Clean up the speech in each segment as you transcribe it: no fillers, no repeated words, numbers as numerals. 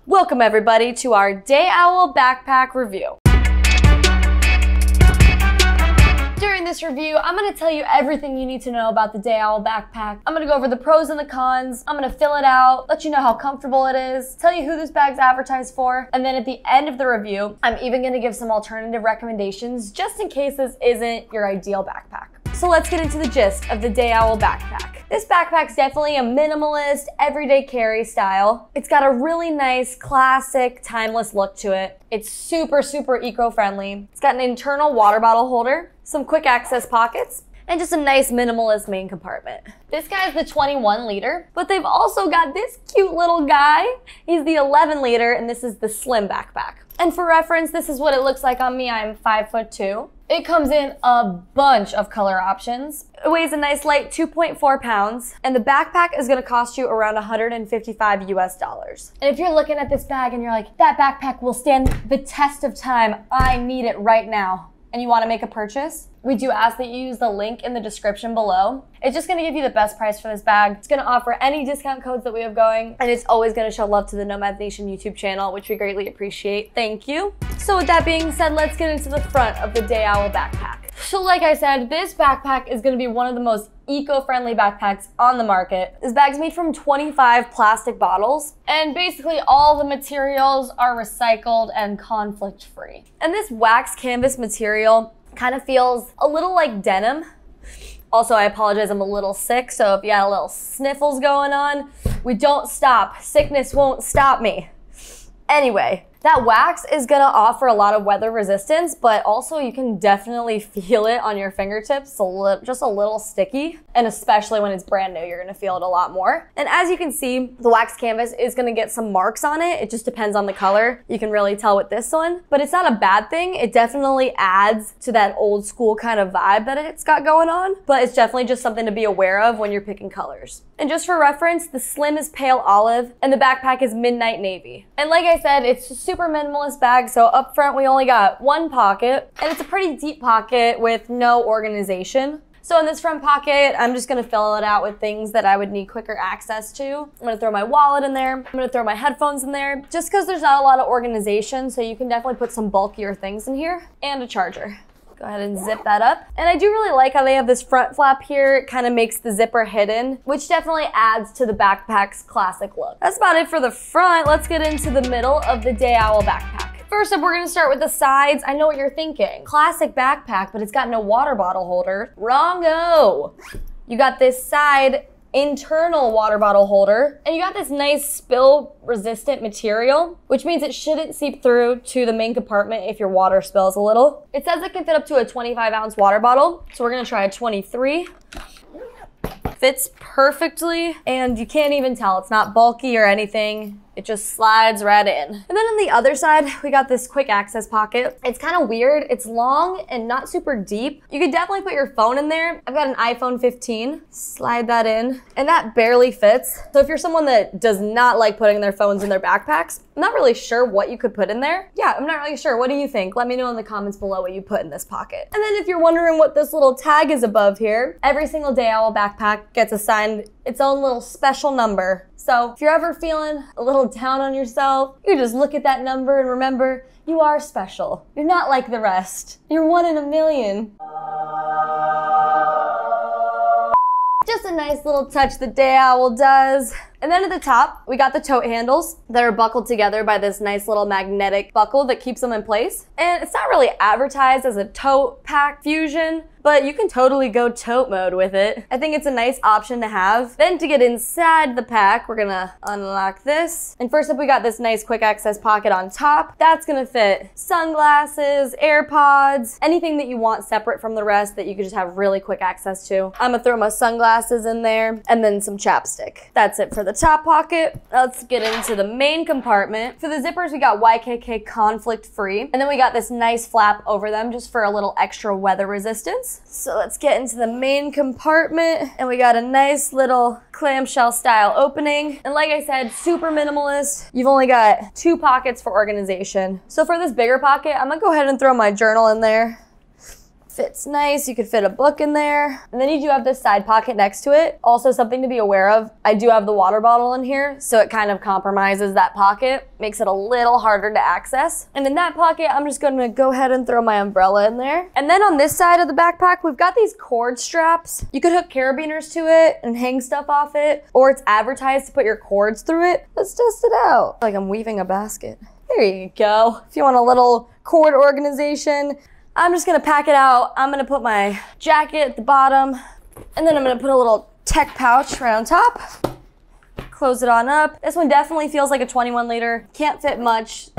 Welcome everybody to our Day Owl backpack review. During this review, I'm going to tell you everything you need to know about the Day Owl backpack. I'm going to go over the pros and the cons. I'm going to fill it out, let you know how comfortable it is, tell you who this bag's advertised for, and then at the end of the review, I'm even going to give some alternative recommendations just in case this isn't your ideal backpack. So let's get into the gist of the Day Owl backpack. This backpack's definitely a minimalist, everyday carry style. It's got a really nice, classic, timeless look to it. It's super, super eco-friendly. It's got an internal water bottle holder, some quick access pockets, and just a nice minimalist main compartment. This guy's the 21 liter, but they've also got this cute little guy. He's the 11 liter, and this is the slim backpack. And for reference, this is what it looks like on me. I'm 5'2". It comes in a bunch of color options. It weighs a nice light 2.4 pounds, and the backpack is gonna cost you around $155 US. And if you're looking at this bag and you're like, that backpack will stand the test of time, I need it right now, and you wanna make a purchase, we do ask that you use the link in the description below. It's just gonna give you the best price for this bag. It's gonna offer any discount codes that we have going, and it's always gonna show love to the Nomad Nation YouTube channel, which we greatly appreciate. Thank you. So with that being said, let's get into the front of the Day Owl backpack. So like I said, this backpack is gonna be one of the most eco-friendly backpacks on the market. This bag's made from 25 plastic bottles, and basically all the materials are recycled and conflict-free. And this wax canvas material kind of feels a little like denim. Also, I apologize, I'm a little sick, so if you got a little sniffles going on, we don't stop. Sickness won't stop me. Anyway, that wax is gonna offer a lot of weather resistance, but also you can definitely feel it on your fingertips, just a little sticky. And especially when it's brand new, you're gonna feel it a lot more. And as you can see, the wax canvas is gonna get some marks on it. It just depends on the color. You can really tell with this one, but it's not a bad thing. It definitely adds to that old school kind of vibe that it's got going on, but it's definitely just something to be aware of when you're picking colors. And just for reference, the slim is pale olive and the backpack is midnight navy. And like I said, it's a super minimalist bag, so up front we only got one pocket, and it's a pretty deep pocket with no organization. So in this front pocket, I'm just gonna fill it out with things that I would need quicker access to. I'm gonna throw my wallet in there. I'm gonna throw my headphones in there, just because there's not a lot of organization, so you can definitely put some bulkier things in here, and a charger. Go ahead and zip that up. And I do really like how they have this front flap here. It kind of makes the zipper hidden, which definitely adds to the backpack's classic look. That's about it for the front. Let's get into the middle of the Day Owl backpack. First up, we're gonna start with the sides. I know what you're thinking. Classic backpack, but it's got no water bottle holder. Wrong-o. You got this side internal water bottle holder, and you got this nice spill resistant material, which means it shouldn't seep through to the main compartment if your water spills a little. It says it can fit up to a 25-ounce water bottle, so we're gonna try a 23. Fits perfectly, and you can't even tell. It's not bulky or anything. It just slides right in. And then on the other side, we got this quick access pocket. It's kind of weird. It's long and not super deep. You could definitely put your phone in there. I've got an iPhone 15. Slide that in, and that barely fits. So if you're someone that does not like putting their phones in their backpacks, I'm not really sure what you could put in there. Yeah, I'm not really sure. What do you think? Let me know in the comments below what you put in this pocket. And then if you're wondering what this little tag is above here, every single Day Owl backpack gets assigned its own little special number. So if you're ever feeling a little down on yourself, you just look at that number and remember, you are special. You're not like the rest. You're one in a million. Just a nice little touch the Day Owl does. And then at the top, we got the tote handles that are buckled together by this nice little magnetic buckle that keeps them in place. And it's not really advertised as a tote pack fusion, but you can totally go tote mode with it. I think it's a nice option to have. Then to get inside the pack, we're gonna unlock this. And first up, we got this nice quick access pocket on top. That's gonna fit sunglasses, AirPods, anything that you want separate from the rest that you could just have really quick access to. I'm gonna throw my sunglasses in there and then some chapstick. That's it for the top pocket. Let's get into the main compartment. For the zippers, we got YKK conflict free. And then we got this nice flap over them just for a little extra weather resistance. So let's get into the main compartment, and we got a nice little clamshell style opening. And like I said, super minimalist. You've only got 2 pockets for organization. So for this bigger pocket, I'm gonna go ahead and throw my journal in there. Fits nice. You could fit a book in there. And then you do have this side pocket next to it. Also something to be aware of, I do have the water bottle in here, so it kind of compromises that pocket, makes it a little harder to access. And in that pocket, I'm just gonna go ahead and throw my umbrella in there. And then on this side of the backpack, we've got these cord straps. You could hook carabiners to it and hang stuff off it, or it's advertised to put your cords through it. Let's test it out. Like I'm weaving a basket. There you go. If you want a little cord organization, I'm just gonna pack it out. I'm gonna put my jacket at the bottom, and then I'm gonna put a little tech pouch right on top. Close it on up. This one definitely feels like a 21 liter. Can't fit much,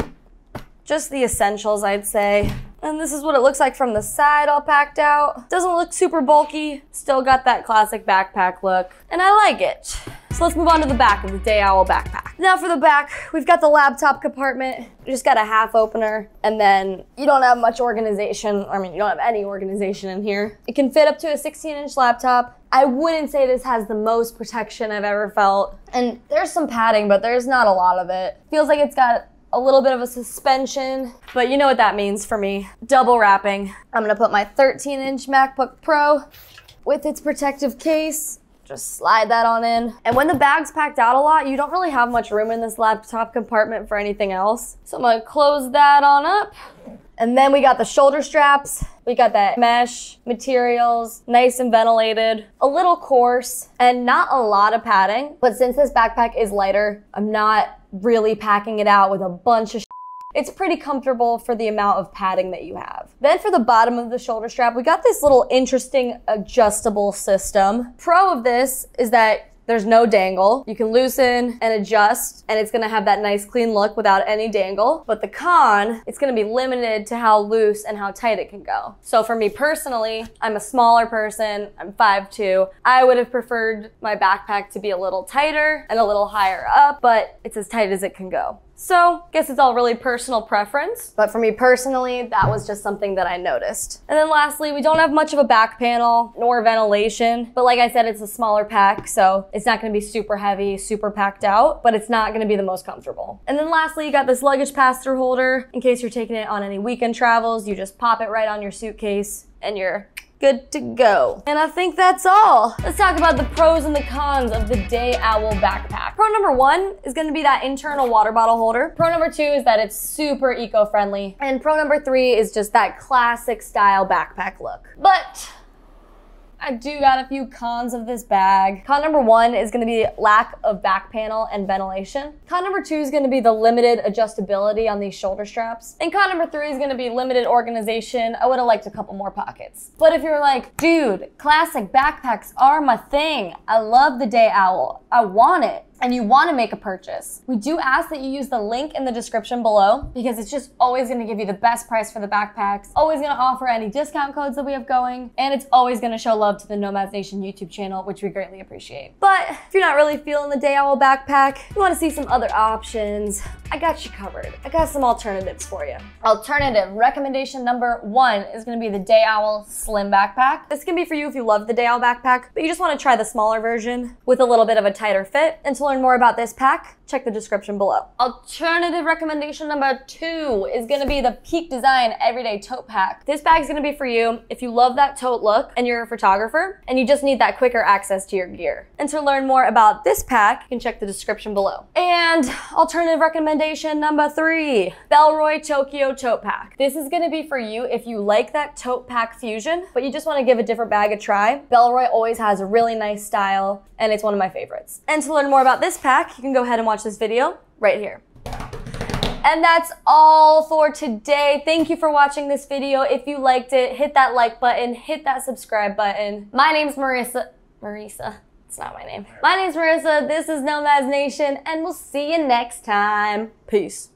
just the essentials, I'd say. And this is what it looks like from the side, all packed out. Doesn't look super bulky, still got that classic backpack look, and I like it. So let's move on to the back of the Day Owl backpack. Now for the back, we've got the laptop compartment. You just got a half opener, and then you don't have much organization. I mean, you don't have any organization in here. It can fit up to a 16-inch laptop. I wouldn't say this has the most protection I've ever felt. And there's some padding, but there's not a lot of it. Feels like it's got a little bit of a suspension, but you know what that means for me. Double wrapping. I'm gonna put my 13-inch MacBook Pro with its protective case. Just slide that on in. And when the bag's packed out a lot, you don't really have much room in this laptop compartment for anything else. So I'm gonna close that on up. And then we got the shoulder straps. We got that mesh materials, nice and ventilated, a little coarse, and not a lot of padding. But since this backpack is lighter, I'm not really packing it out with a bunch of It's pretty comfortable for the amount of padding that you have. Then for the bottom of the shoulder strap, we got this little interesting adjustable system. Pro of this is that there's no dangle. You can loosen and adjust, and it's gonna have that nice clean look without any dangle. But the con, it's gonna be limited to how loose and how tight it can go. So for me personally, I'm a smaller person, I'm 5'2". I would have preferred my backpack to be a little tighter and a little higher up, but it's as tight as it can go. So, guess it's all really personal preference. But for me personally, that was just something that I noticed. And then lastly, we don't have much of a back panel nor ventilation. But like I said, it's a smaller pack, so it's not gonna be super heavy, super packed out, but it's not gonna be the most comfortable. And then lastly, you got this luggage pass-through holder. In case you're taking it on any weekend travels, you just pop it right on your suitcase and you're good to go. And I think that's all. Let's talk about the pros and the cons of the Day Owl backpack. Pro number 1 is gonna be that internal water bottle holder. Pro number 2 is that it's super eco-friendly. And pro number 3 is just that classic style backpack look. But I do got a few cons of this bag. Con number 1 is gonna be lack of back panel and ventilation. Con number 2 is gonna be the limited adjustability on these shoulder straps. And con number 3 is gonna be limited organization. I would've liked a couple more pockets. But if you're like, dude, classic backpacks are my thing. I love the Day Owl. I want it. And you want to make a purchase, we do ask that you use the link in the description below because it's just always going to give you the best price for the backpacks, always going to offer any discount codes that we have going, and it's always going to show love to the Nomads Nation YouTube channel, which we greatly appreciate. But if you're not really feeling the Day Owl backpack, you want to see some other options, I got you covered. I got some alternatives for you. Alternative recommendation number 1 is going to be the Day Owl Slim Backpack. This can be for you if you love the Day Owl backpack, but you just want to try the smaller version with a little bit of a tighter fit. And to learn more about this pack, check the description below. Alternative recommendation number 2 is gonna be the Peak Design Everyday Tote Pack. This bag's gonna be for you if you love that tote look and you're a photographer and you just need that quicker access to your gear. And to learn more about this pack, you can check the description below. And alternative recommendation number 3, Bellroy Tokyo Tote Pack. This is gonna be for you if you like that tote pack fusion, but you just wanna give a different bag a try. Bellroy always has a really nice style and it's one of my favorites. And to learn more about this pack, you can go ahead and watch this video right here. And that's all for today. Thank you for watching this video. If you liked it, hit that like button, hit that subscribe button. My name's Marissa. It's not my name. My name's Marissa, this is Nomads Nation, and we'll see you next time. Peace.